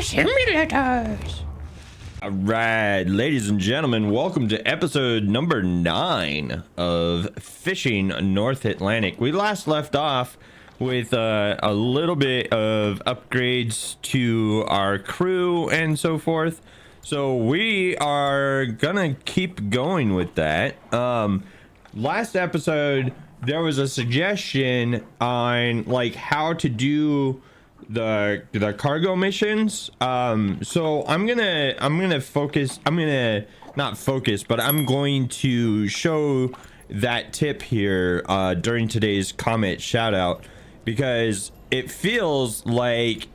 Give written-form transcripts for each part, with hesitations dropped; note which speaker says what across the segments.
Speaker 1: simulators.
Speaker 2: All right, ladies and gentlemen, welcome to episode number 9 of Fishing North Atlantic. We last left off with a little bit of upgrades to our crew and so forth. So we are gonna keep going with that. Last episode, there was a suggestion on like how to do the cargo missions. So I'm gonna focus. Not focus, but I'm going to show that tip here during today's comment shout out, because it feels like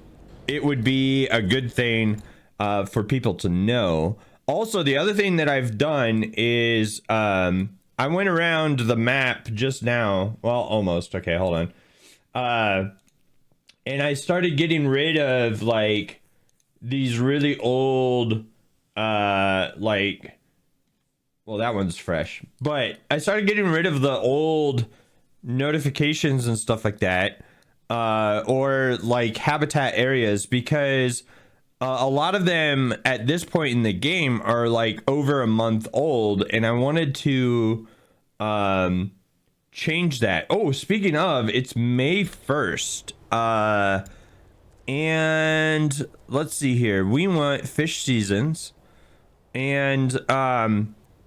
Speaker 2: it would be a good thing for people to know. Also, the other thing that I've done is I went around the map just now. Well, almost. Okay, hold on. And I started getting rid of like these really old like, well, that one's fresh, but I started getting rid of the old notifications and stuff like that, or like habitat areas, because a lot of them at this point in the game are like over a month old, and I wanted to change that. Oh, speaking of, it's May 1st. And let's see here. We want fish seasons, and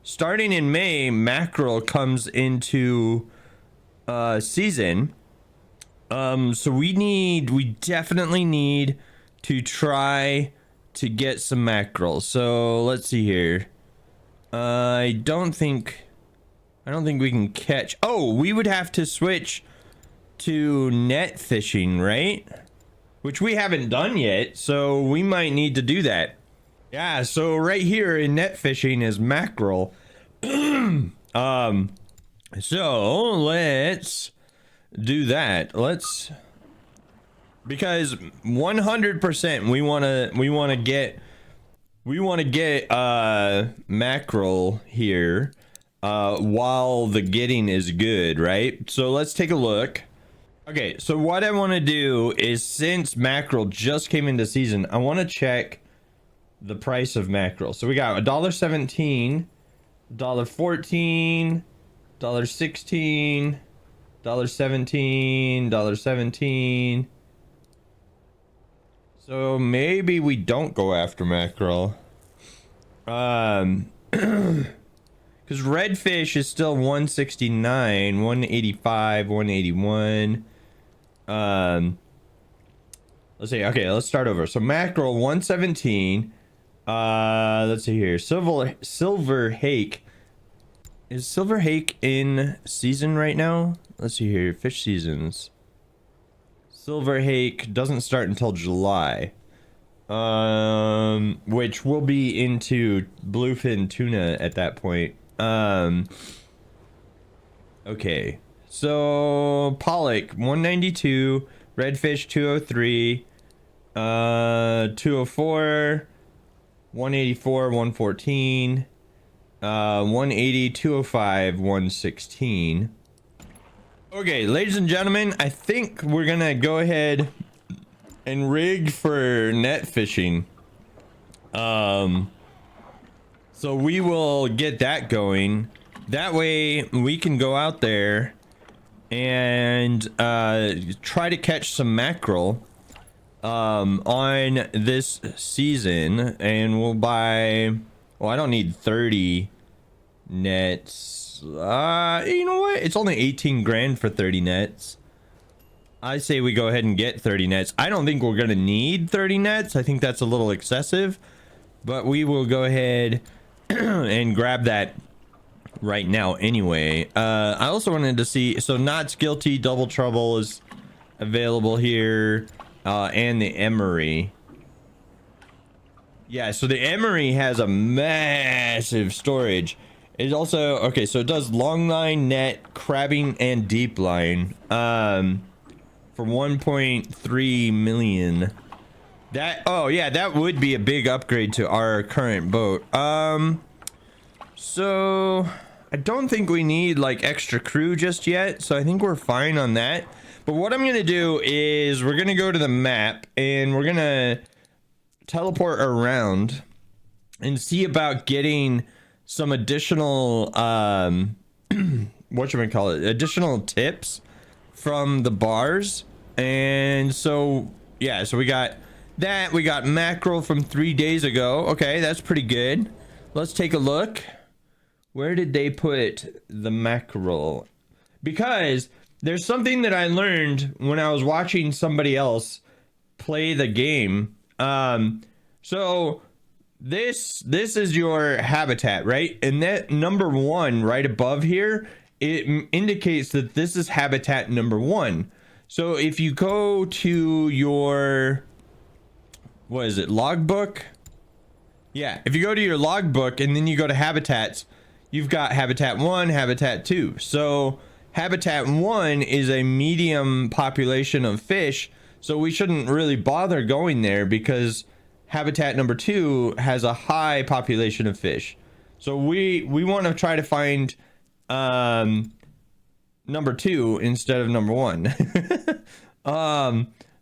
Speaker 2: starting in May, mackerel comes into season. So we definitely need to try to get some mackerel. So let's see here. I don't think we can catch. Oh, we would have to switch to net fishing, right? Which we haven't done yet, so we might need to do that. Yeah, so right here in net fishing is mackerel. So let's do that. Because 100% we want to get mackerel here while the getting is good, right? So let's take a look. Okay, so what I want to do is, since mackerel just came into season, I want to check the price of mackerel. So we got $1.17, $1.14, $1.16, $1.17, $1.17. So maybe we don't go after mackerel. Because redfish is still 169, 185, 181. Let's see. Okay, let's start over. So mackerel 117. Let's see here. Silver hake. Is silver hake in season right now? Let's see here. Fish seasons. Silver hake doesn't start until July. Which will be into bluefin tuna at that point. Okay. So pollock 192, redfish 203, 204, 184, 114, 180, 205, 116. Okay, ladies and gentlemen, I think we're gonna go ahead and rig for net fishing. So we will get that going. That way we can go out there and try to catch some mackerel on this season, and we'll buy, well, I don't need 30 nets. You know what, it's only 18 grand for 30 nets. I say we go ahead and get 30 nets. I don't think we're gonna need 30 nets. I think that's a little excessive, but we will go ahead and grab that right now anyway. I also wanted to see, so Knots Guilty, Double Trouble is available here, and the Emery. Yeah, so the Emery has a massive storage. It also, okay, so it does long line, net, crabbing, and deep line for 1.3 million. That, oh yeah, that would be a big upgrade to our current boat. So I don't think we need like extra crew just yet, so I think we're fine on that. But what I'm gonna do is we're gonna go to the map and we're gonna teleport around and see about getting some additional whatchamacallit, additional tips from the bars. And so yeah, so we got that. We got mackerel from 3 days ago. Okay, that's pretty good. Let's take a look. Where did they put the mackerel? Because there's something that I learned when I was watching somebody else play the game. So this is your habitat, right? And that number 1 right above here, it indicates that this is habitat number 1. So if you go to your, what is it, logbook? Yeah, if you go to your logbook and then you go to habitats, you've got habitat 1, habitat 2. So habitat 1 is a medium population of fish, so we shouldn't really bother going there because habitat number 2 has a high population of fish. So we want to try to find number 2 instead of number 1.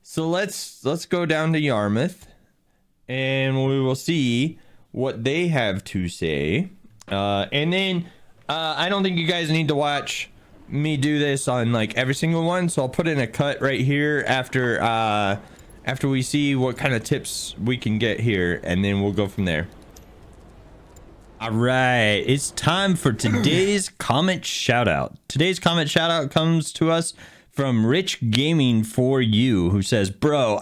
Speaker 2: So let's go down to Yarmouth and we will see what they have to say. And then I don't think you guys need to watch me do this on like every single one, so I'll put in a cut right here after we see what kind of tips we can get here, and then we'll go from there. All right, it's time for today's comment shout out. Today's comment shout out comes to us from Rich Gaming for You, who says, bro,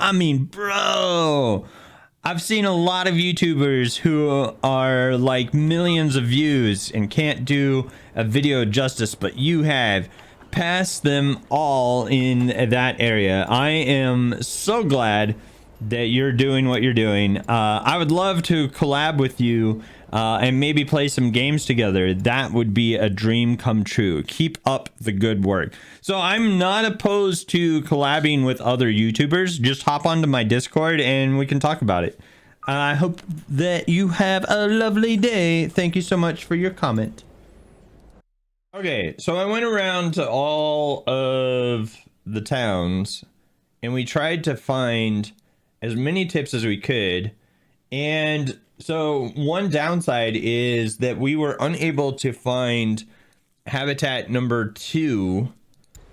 Speaker 2: I've seen a lot of YouTubers who are like millions of views and can't do a video justice, but you have passed them all in that area. I am so glad that you're doing what you're doing. I would love to collab with you and maybe play some games together. That would be a dream come true. Keep up the good work. So I'm not opposed to collabing with other YouTubers. Just hop onto my Discord and we can talk about it. I hope that you have a lovely day. Thank you so much for your comment. Okay, so I went around to all of the towns and we tried to find as many tips as we could. And so one downside is that we were unable to find habitat number 2,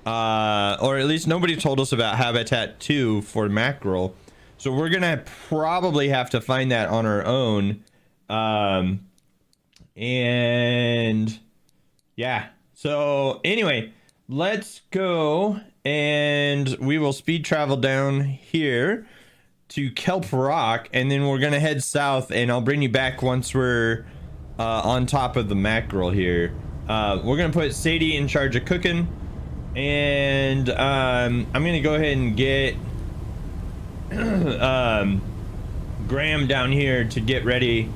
Speaker 2: or at least nobody told us about habitat 2 for mackerel. So we're gonna probably have to find that on our own. And yeah, so anyway, let's go and we will speed travel down here to Kelp Rock, and then we're gonna head south, and I'll bring you back once we're on top of the mackerel here. We're gonna put Sadie in charge of cooking, and I'm gonna go ahead and get Graham down here to get ready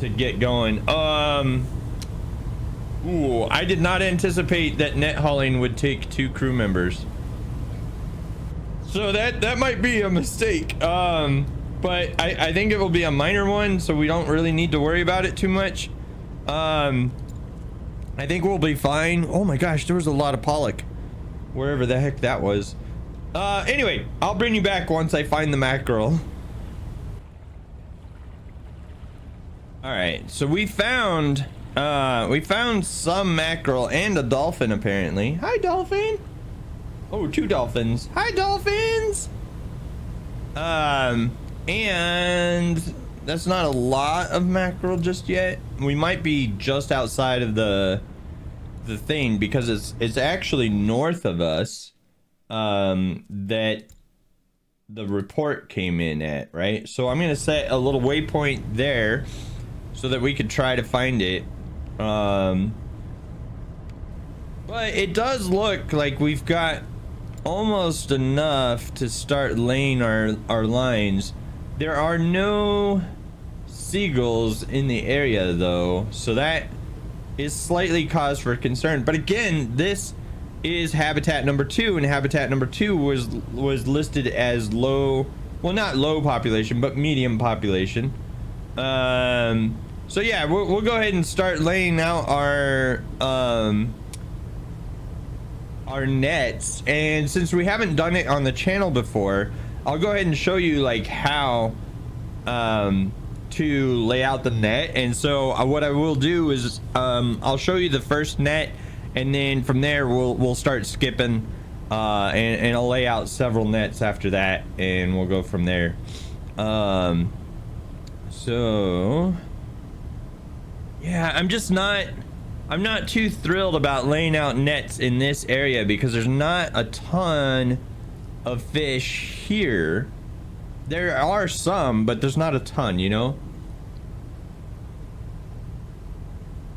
Speaker 2: to get going. Ooh, I did not anticipate that net hauling would take 2 crew members. So that might be a mistake, but I think it will be a minor one, so we don't really need to worry about it too much. I think we'll be fine. Oh my gosh, there was a lot of pollock wherever the heck that was. Anyway, I'll bring you back once I find the mackerel. All right, so we found some mackerel and a dolphin apparently. Hi, dolphin. Oh, 2 dolphins. Hi, dolphins. And that's not a lot of mackerel just yet. We might be just outside of the thing because it's actually north of us that the report came in at, right? So I'm gonna set a little waypoint there so that we could try to find it. But it does look like we've got almost enough to start laying our lines. There are no seagulls in the area though, so that is slightly cause for concern. But again, this is habitat number 2, and habitat number 2 was listed as low, well, not low population, but medium population. So yeah, we'll go ahead and start laying out our nets, and since we haven't done it on the channel before, I'll go ahead and show you like how to lay out the net. And so what I will do is I'll show you the first net, and then from there we'll start skipping, and I'll lay out several nets after that, and we'll go from there. So yeah, I'm not too thrilled about laying out nets in this area because there's not a ton of fish here. There are some, but there's not a ton, you know.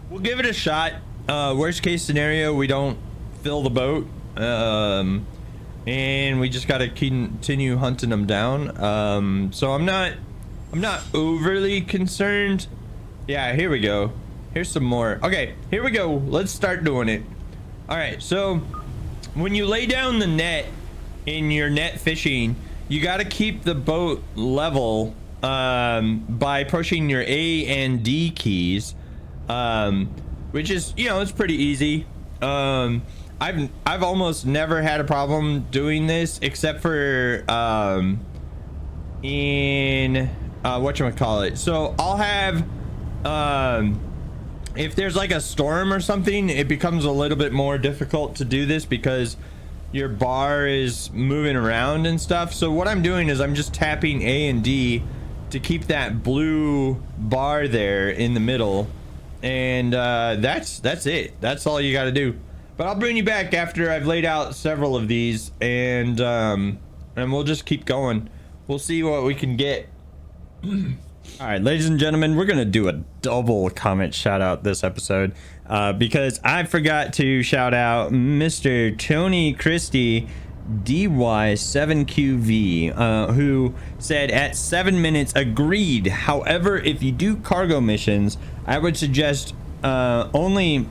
Speaker 2: We'll give it a shot. Worst case scenario, we don't fill the boat, and we just gotta continue hunting them down. So I'm not overly concerned. Yeah, here we go. Here's some more. Okay, here we go. Let's start doing it. All right, so when you lay down the net in your net fishing, you got to keep the boat level by pushing your A and D keys, which is, you know, it's pretty easy. I've almost never had a problem doing this except for in whatchamacallit. So I'll have if there's like a storm or something, it becomes a little bit more difficult to do this because your bar is moving around and stuff. So what I'm doing is I'm just tapping A and D to keep that blue bar there in the middle, and that's it. That's all you got to do. But I'll bring you back after I've laid out several of these, and we'll just keep going. We'll see what we can get. All right, ladies and gentlemen, we're gonna do a double comment shout out this episode because I forgot to shout out Mr. Tony Christie DY7QV, who said at 7 minutes agreed. However, if you do cargo missions, I would suggest only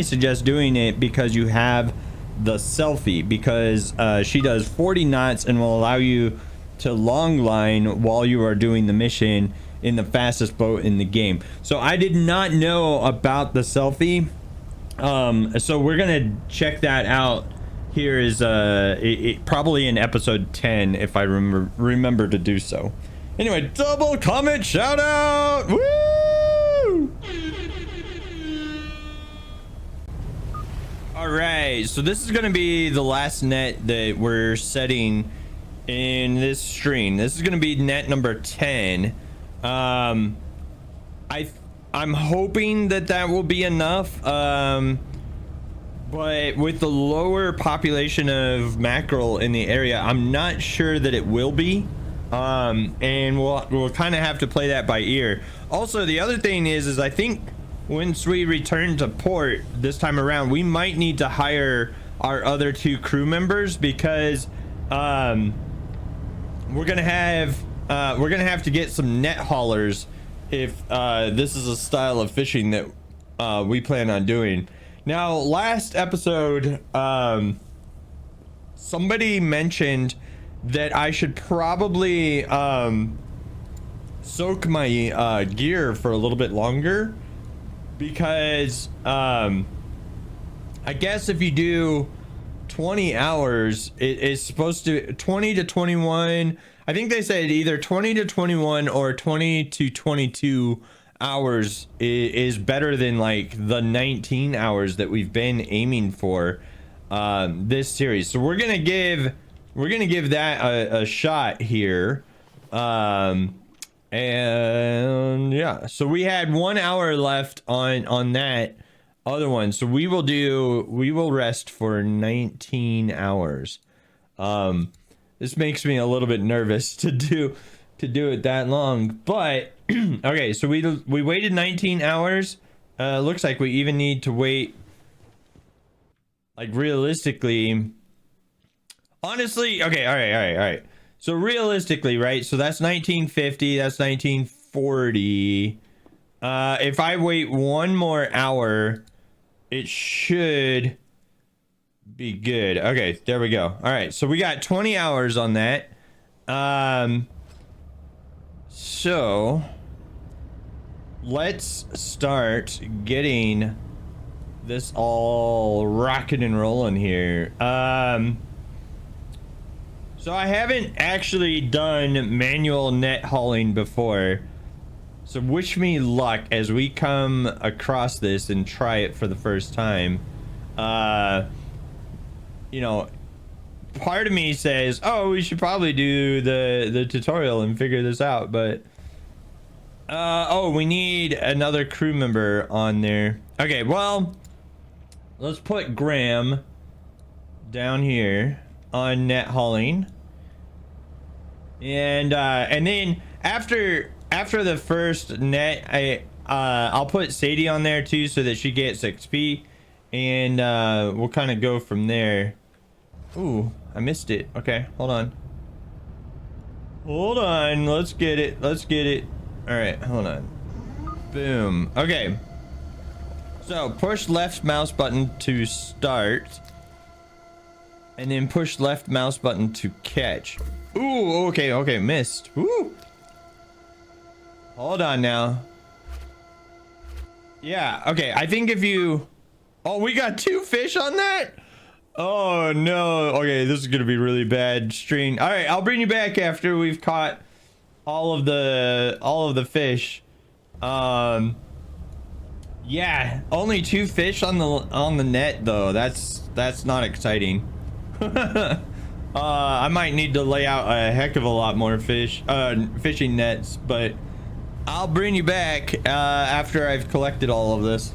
Speaker 2: suggest doing it because you have the selfie, because she does 40 knots and will allow you to long line while you are doing the mission in the fastest boat in the game. So I did not know about the selfie, so we're gonna check that out. Here is probably in episode 10 if I remember to do so. Anyway, double comment shout out. Woo! All right, so this is gonna be the last net that we're setting in this stream. This is gonna be net number 10. I'm hoping that will be enough, but with the lower population of mackerel in the area, I'm not sure that it will be, and we'll kind of have to play that by ear. Also, the other thing is I think once we return to port this time around, we might need to hire our other 2 crew members, because we're gonna have to get some net haulers if this is a style of fishing that we plan on doing. Now, last episode, somebody mentioned that I should probably soak my gear for a little bit longer, because I guess if you do 20 hours, it's supposed to 20 to 21. I think they said either 20 to 21 or 20 to 22 hours is better than like the 19 hours that we've been aiming for this series. So we're gonna give that a shot here, and yeah, so we had 1 hour left on that other one, so we will rest for 19 hours. This makes me a little bit nervous to do it that long, but okay, so we waited 19 hours. Looks like we even need to wait, like, realistically, honestly. Okay, all right, so realistically, right, so that's 1950, that's 1940. If I wait 1 more hour, it should be good. Okay, there we go. All right, so we got 20 hours on that. So let's start getting this all rocking and rolling here. So I haven't actually done manual net hauling before. So wish me luck as we come across this and try it for the first time. You know, part of me says, oh, we should probably do the tutorial and figure this out, but oh, we need another crew member on there. Okay, well, let's put Graham down here on net hauling, and then after the first net, I'll put Sadie on there too, so that she gets XP, and we'll kind of go from there. Ooh, I missed it. Okay, hold on, let's get it. All right, hold on. Boom. Okay, so push left mouse button to start, and then push left mouse button to catch. Ooh, okay, missed. Ooh. Hold on now. Yeah, okay, I think if you... Oh, we got 2 fish on that? Oh, no. Okay, this is gonna be really bad stream. All right, I'll bring you back after we've caught all of the fish. Yeah, only 2 fish on the net, though. That's not exciting. I might need to lay out a heck of a lot more fishing nets, but I'll bring you back after I've collected all of this.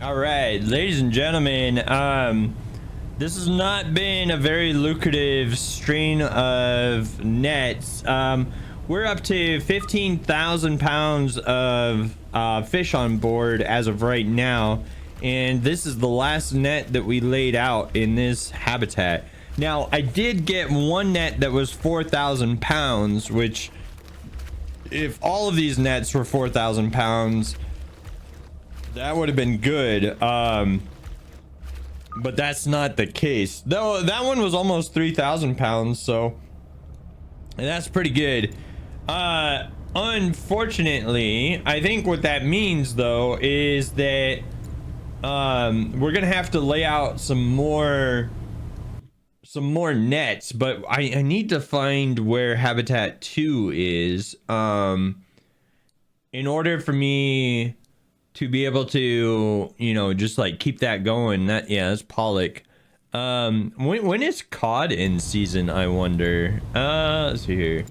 Speaker 2: All right, ladies and gentlemen, this has not been a very lucrative string of nets. We're up to 15,000 pounds of fish on board as of right now, and this is the last net that we laid out in this habitat. Now, I did get one net that was 4,000 pounds, which, if all of these nets were 4,000 pounds, that would have been good. But that's not the case. Though that one was almost 3,000 pounds, so that's pretty good. Unfortunately, I think what that means, though, is that we're gonna have to lay out some more nets, but I need to find where habitat 2 is in order for me to be able to, you know, just like keep that going. That, yeah, that's pollock. When is cod in season, I wonder? Let's see here.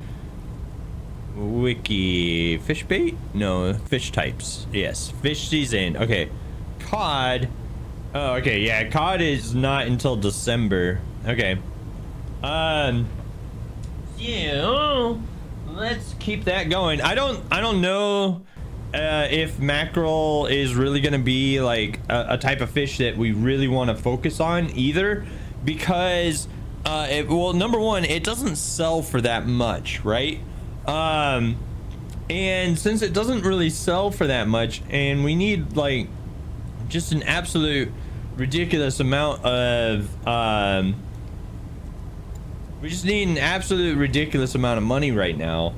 Speaker 2: Wiki fish bait? No, fish types. Yes, fish season. Okay, cod. Oh, okay, yeah, cod is not until December. Okay. Yeah, let's keep that going. I don't know if mackerel is really gonna be like a type of fish that we really want to focus on either, because well, number one, it doesn't sell for that much, right? And since it doesn't really sell for that much, and we need like just an absolute ridiculous amount of we just need an absolute ridiculous amount of money right now.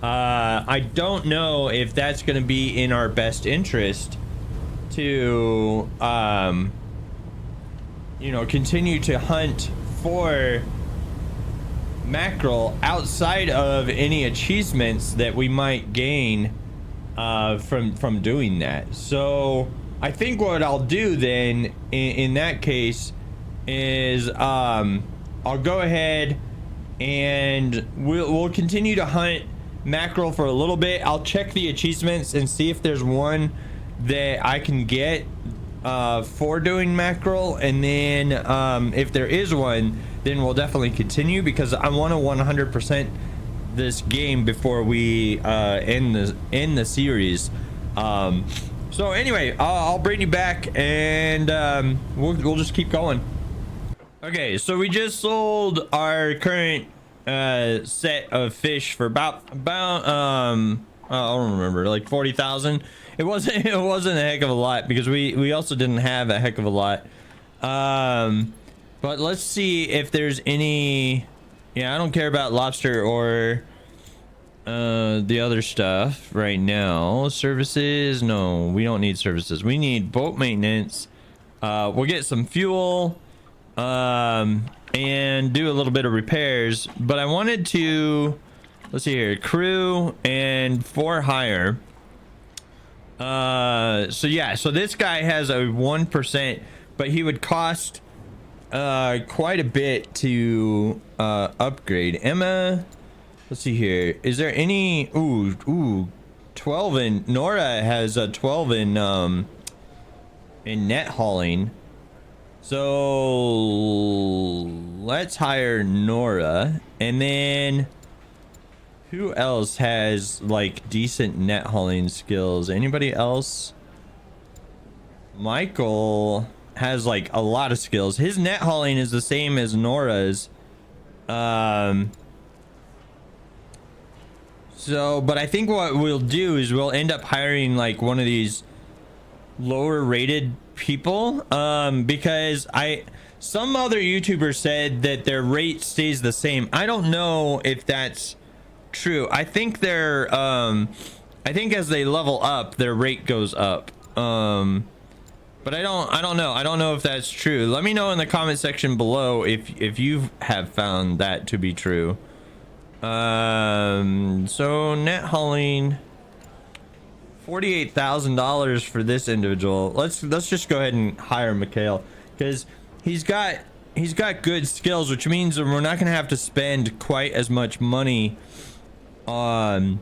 Speaker 2: I don't know if that's going to be in our best interest to you know, continue to hunt for mackerel outside of any achievements that we might gain from doing that. So I think what I'll do then in that case is I'll go ahead and we'll continue to hunt mackerel for a little bit. I'll check the achievements and see if there's one that I can get for doing mackerel, and then if there is one, then we'll definitely continue, because I want to 100% this game before we end the series. So anyway, I'll bring you back, and we'll just keep going. Okay, so we just sold our current set of fish for about I don't remember, like 40,000. It wasn't a heck of a lot, because we also didn't have a heck of a lot. But let's see if there's any. Yeah, I don't care about lobster or the other stuff right now. Services, no, we don't need services. We need boat maintenance. We'll get some fuel, and do a little bit of repairs, but I wanted to, let's see here, crew and for hire. So yeah, so this guy has a 1%, but he would cost quite a bit to upgrade. Emma, let's see here, is there any, ooh 12 in, Nora has a 12 in net hauling. So let's hire Nora. And then who else has like decent net hauling skills? Anybody else? Michael has like a lot of skills. His net hauling is the same as Nora's. So, but I think what we'll do is we'll end up hiring like one of these lower rated people, because some other YouTubers said that their rate stays the same. I don't know if that's true. I think they're I think as they level up their rate goes up, but I don't know if that's true. Let me know in the comment section below if you have found that to be true. So net hauling, $48,000 for this individual. Let's just go ahead and hire Mikhail, because he's got good skills, which means that we're not gonna have to spend quite as much money on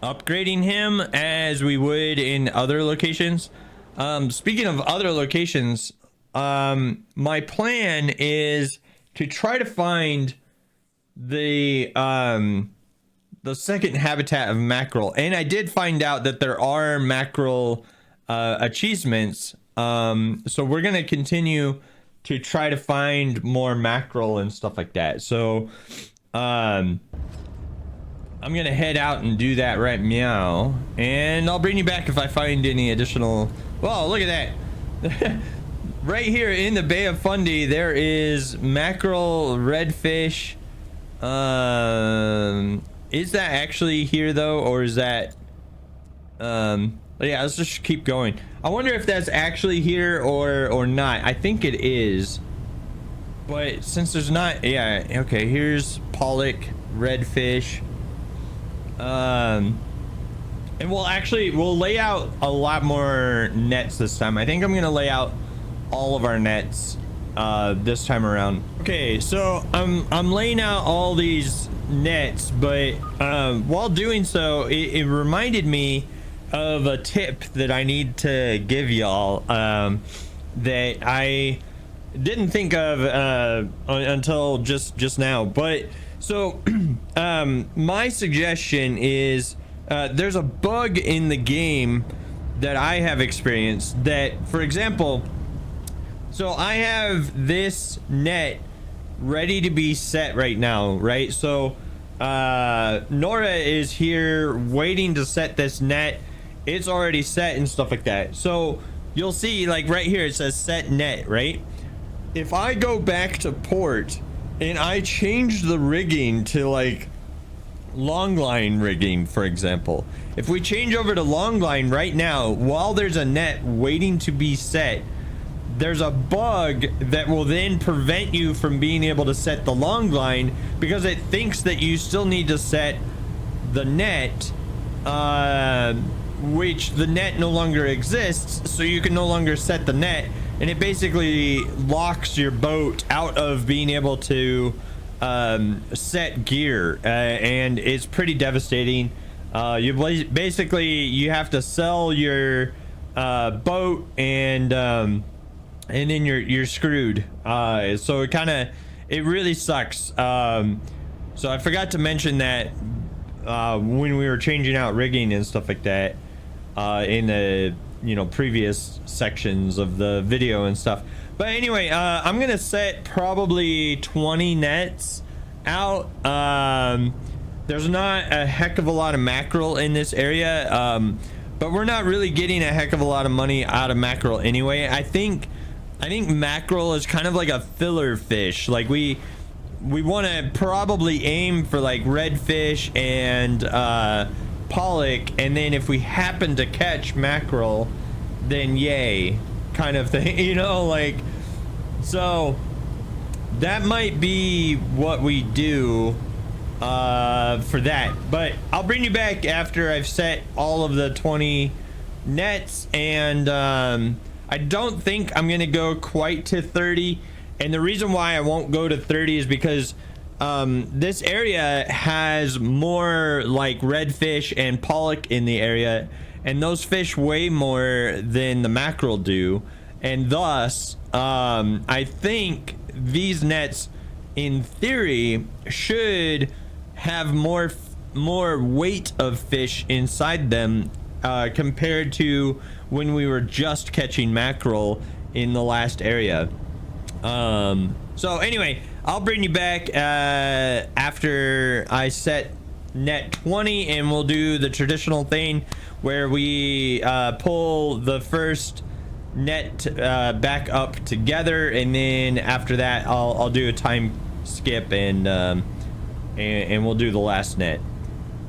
Speaker 2: upgrading him as we would in other locations. Speaking of other locations, my plan is to try to find the second habitat of mackerel, and I did find out that there are mackerel achievements, so we're gonna continue to try to find more mackerel and stuff like that. So I'm gonna head out and do that right meow, and I'll bring you back if I find any additional. Whoa, look at that. Right here in the Bay of Fundy there is mackerel, redfish. Is that actually here though, or is that yeah, let's just keep going. I wonder if that's actually here or not. I think it is, but since there's not, yeah, okay, here's pollock, redfish, and we'll lay out a lot more nets this time. I think I'm gonna lay out all of our nets this time around. Okay, so I'm laying out all these nets, but while doing so, it reminded me of a tip that I need to give y'all, that I didn't think of until just now. But so my suggestion is, there's a bug in the game that I have experienced that, for example, so I have this net ready to be set right now, right? So Nora is here waiting to set this net. It's already set and stuff like that. So you'll see, like right here it says set net, right? If I go back to port and I change the rigging to like long line rigging, for example, if we change over to long line right now while there's a net waiting to be set, there's a bug that will then prevent you from being able to set the long line, because it thinks that you still need to set the net, which the net no longer exists, so you can no longer set the net, and it basically locks your boat out of being able to set gear, and it's pretty devastating. You basically have to sell your boat, and then you're screwed. So it really sucks. So I forgot to mention that when we were changing out rigging and stuff like that in the previous sections of the video and stuff. But anyway, I'm gonna set probably 20 nets out. There's not a heck of a lot of mackerel in this area, but we're not really getting a heck of a lot of money out of mackerel anyway. I think mackerel is kind of like a filler fish. Like we want to probably aim for like redfish and pollock, and then if we happen to catch mackerel, then yay, kind of thing. Like, so that might be what we do for that. But I'll bring you back after I've set all of the 20 nets, and I don't think I'm gonna go quite to 30. And the reason why I won't go to 30 is because this area has more like redfish and pollock in the area, and those fish weigh more than the mackerel do, and thus I think these nets in theory should have more weight of fish inside them compared to when we were just catching mackerel in the last area. So anyway, I'll bring you back after I set net 20, and we'll do the traditional thing where we pull the first net back up together, and then after that I'll do a time skip, and we'll do the last net.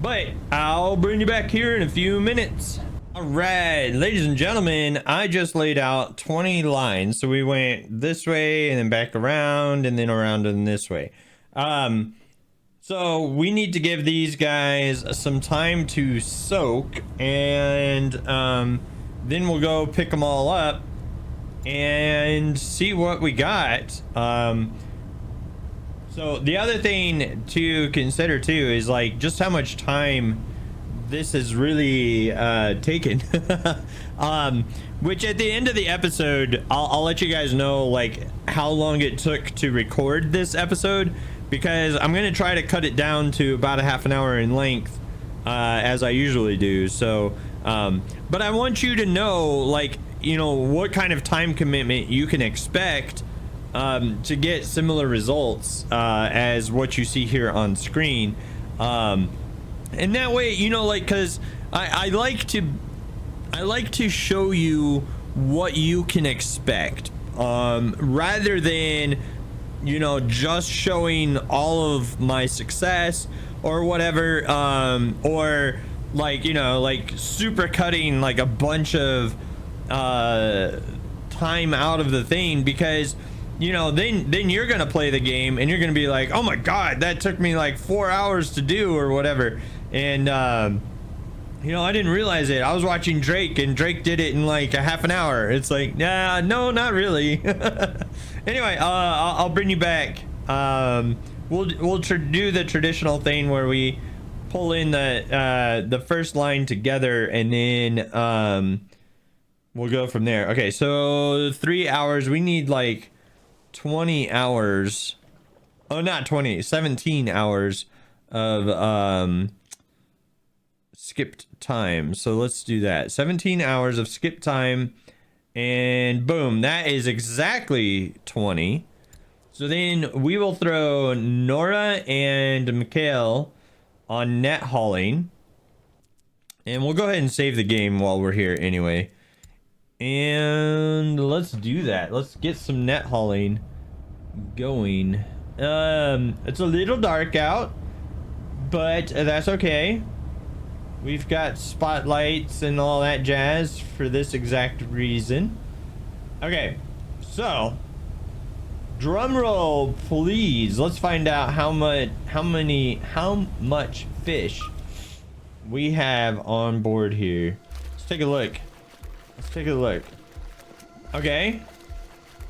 Speaker 2: But I'll bring you back here in a few minutes. All right, ladies and gentlemen, I just laid out 20 lines. So we went this way and then back around and then around and this way. So we need to give these guys some time to soak, and then we'll go pick them all up and see what we got. So the other thing to consider too is like just how much time this is really taken. Which at the end of the episode I'll let you guys know like how long it took to record this episode, because I'm gonna try to cut it down to about a half an hour in length, as I usually do. So but I want you to know, like, you know, what kind of time commitment you can expect to get similar results as what you see here on screen. And that way, you know, like, because I like to show you what you can expect, rather than, you know, just showing all of my success or whatever, or like, you know, like super cutting like a bunch of time out of the thing, because, you know, then you're gonna play the game and you're gonna be like, oh my god, that took me like 4 hours to do or whatever. And you know, I didn't realize it. I was watching Drake, and Drake did it in like a half an hour. It's like, nah, no, not really. Anyway, I'll bring you back. We'll do the traditional thing where we pull in the first line together, and then we'll go from there. Okay, so 3 hours. We need like 20 hours. Oh, not 20, 17 hours of skipped time. So let's do that. 17 hours of skip time, and boom, that is exactly 20. So then we will throw Nora and Mikhail on net hauling, and we'll go ahead and save the game while we're here anyway, and let's do that. Let's get some net hauling going. It's a little dark out, but that's okay. We've got spotlights and all that jazz for this exact reason. Okay, so drum roll, please. Let's find out how much fish we have on board here. Let's take a look. Okay,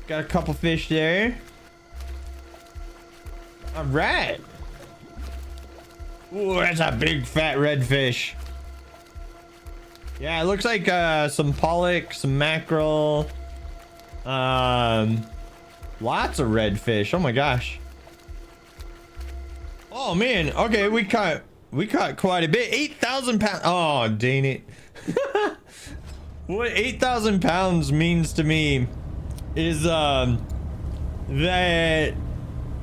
Speaker 2: got a couple fish there. All right. Ooh, that's a big fat redfish. Yeah, it looks like some pollock, some mackerel, lots of redfish. Oh my gosh. Oh man. Okay, we caught quite a bit. 8,000 pounds. Oh, dang it. What 8,000 pounds means to me is that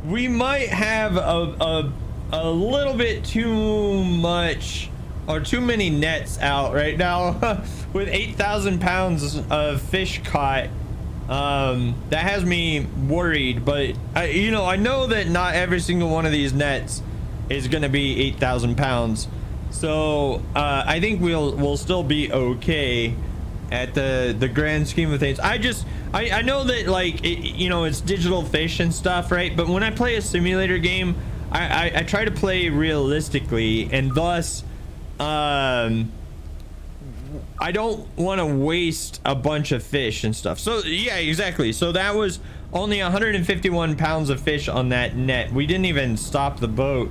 Speaker 2: we might have a little bit too much or too many nets out right now. With 8,000 pounds of fish caught, that has me worried. But you know, I know that not every single one of these nets is gonna be 8,000 pounds, so I think we'll still be okay at the grand scheme of things. I I know that like you know, it's digital fish and stuff, right? But when I play a simulator game, I try to play realistically, and thus I don't want to waste a bunch of fish and stuff. So yeah, exactly. So that was only 151 pounds of fish on that net. We didn't even stop the boat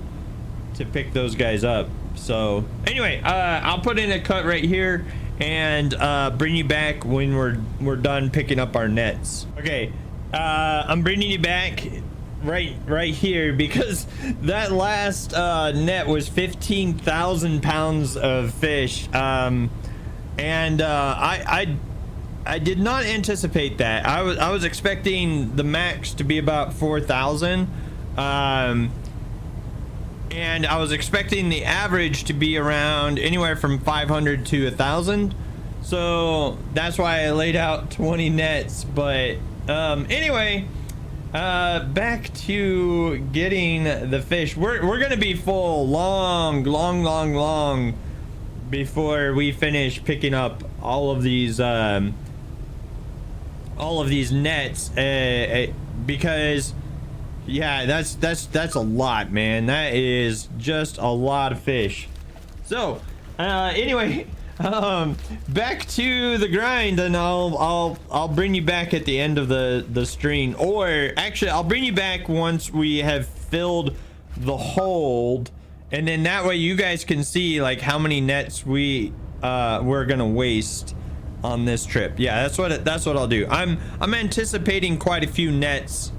Speaker 2: to pick those guys up. So anyway, I'll put in a cut right here and bring you back when we're done picking up our nets. Okay, I'm bringing you back right here because that last net was 15,000 pounds of fish. And I did not anticipate that. I was expecting the max to be about 4,000, and I was expecting the average to be around anywhere from 500 to 1,000. So that's why I laid out 20 nets. But anyway, back to getting the fish. We're gonna be full long before we finish picking up all of these nets, because yeah, that's a lot, man. That is just a lot of fish. So anyway, back to the grind, and I'll bring you back at the end of the stream, or actually I'll bring you back once we have filled the hold. And then that way you guys can see like how many nets we're gonna waste on this trip. Yeah, that's what I'll do. I'm anticipating quite a few nets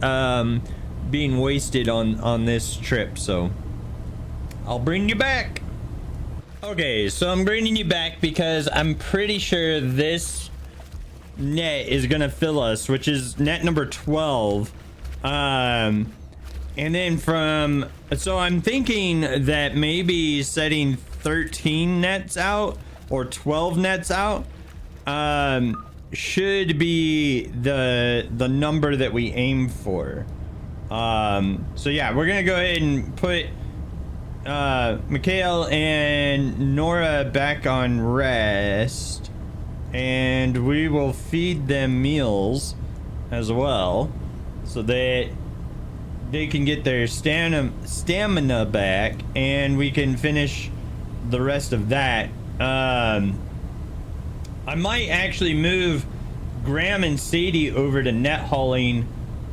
Speaker 2: being wasted on this trip, so I'll bring you back. Okay, so I'm bringing you back because I'm pretty sure this net is gonna fill us, which is net number 12. And then so I'm thinking that maybe setting 13 nets out or 12 nets out should be the number that we aim for. So yeah, we're gonna go ahead and put Mikhail and Nora back on rest, and we will feed them meals as well so that they can get their stamina back, and we can finish the rest of that. I might actually move Graham and Sadie over to net hauling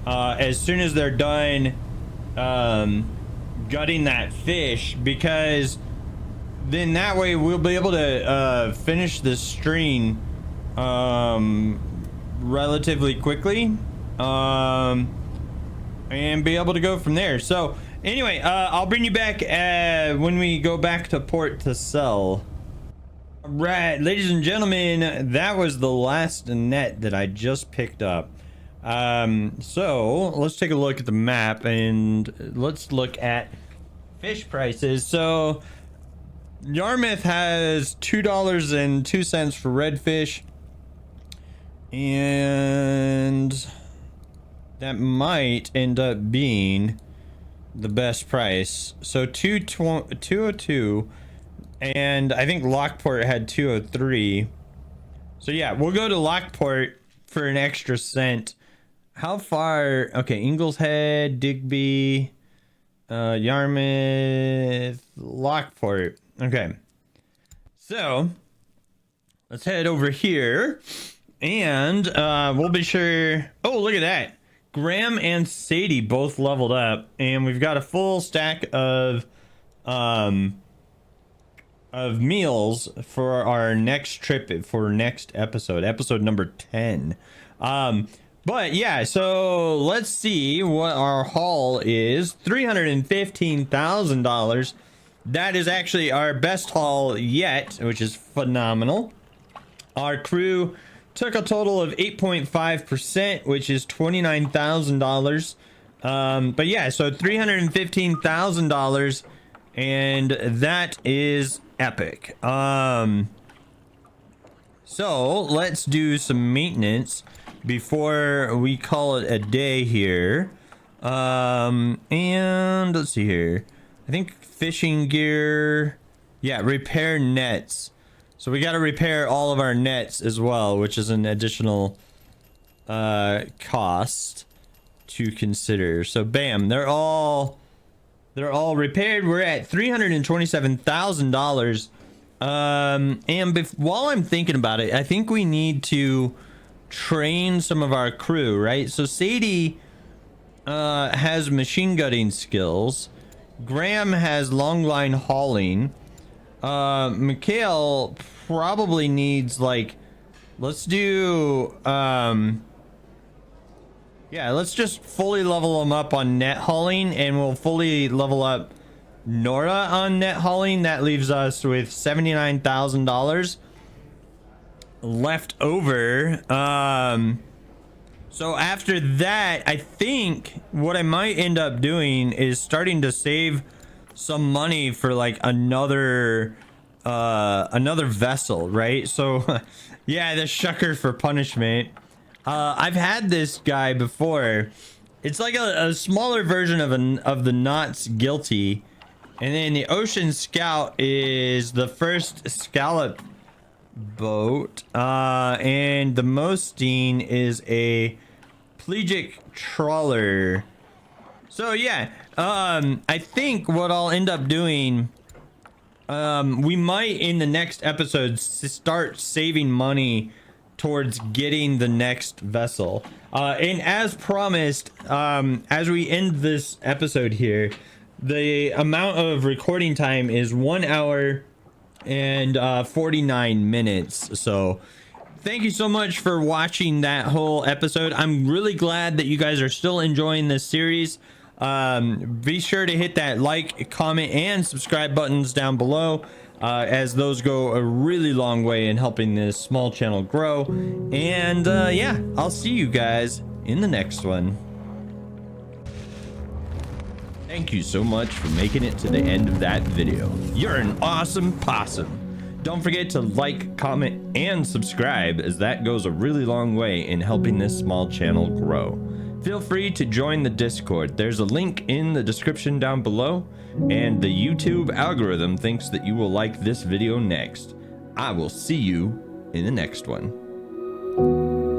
Speaker 2: as soon as they're done gutting that fish, because then that way we'll be able to finish this stream relatively quickly. And be able to go from there. So anyway, I'll bring you back when we go back to port to sell. All right, ladies and gentlemen, that was the last net that I just picked up. So let's take a look at the map and let's look at fish prices. So Yarmouth has $2.02 for redfish, and that might end up being the best price. So 202, and I think Lockport had 203. So yeah, we'll go to Lockport for an extra cent. How far? Okay, Ingleshead, Digby, Yarmouth, Lockport. Okay, so let's head over here, and we'll be sure. Oh, look at that. Graham and Sadie both leveled up, and we've got a full stack of meals for our next trip, for next episode number 10. But yeah, so let's see what our haul is. $315,000. That is actually our best haul yet, which is phenomenal. Our crew took a total of 8.5%, which is $29,000. But yeah, so $315,000, and that is epic. So let's do some maintenance before we call it a day here. And let's see here. I think fishing gear. Yeah, repair nets. So we got to repair all of our nets as well, which is an additional cost to consider. So bam, they're all repaired. We're at $327,000. And while I'm thinking about it, I think we need to train some of our crew, right? So Sadie has machine gunning skills. Graham has long line hauling. Mikhail probably needs, like, let's do yeah, let's just fully level them up on net hauling, and we'll fully level up Nora on net hauling. That leaves us with $79,000 left over. So after that, I think what I might end up doing is starting to save some money for like another vessel, right? So yeah, the shucker for punishment. I've had this guy before. It's like a smaller version of the Knots Guilty. And then the Ocean Scout is the first scallop boat. And the Mostine is a pelagic trawler. So yeah, I think what I'll end up doing, we might in the next episode start saving money towards getting the next vessel. And as promised, as we end this episode here, the amount of recording time is 1 hour and 49 minutes. So thank you so much for watching that whole episode. I'm really glad that you guys are still enjoying this series. Be sure to hit that like, comment, and subscribe buttons down below, as those go a really long way in helping this small channel grow. And yeah, I'll see you guys in the next one. Thank you so much for making it to the end of that video. You're an awesome possum. Don't forget to like, comment, and subscribe, as that goes a really long way in helping this small channel grow. Feel free to join the Discord. There's a link in the description down below, and the YouTube algorithm thinks that you will like this video next. I will see you in the next one.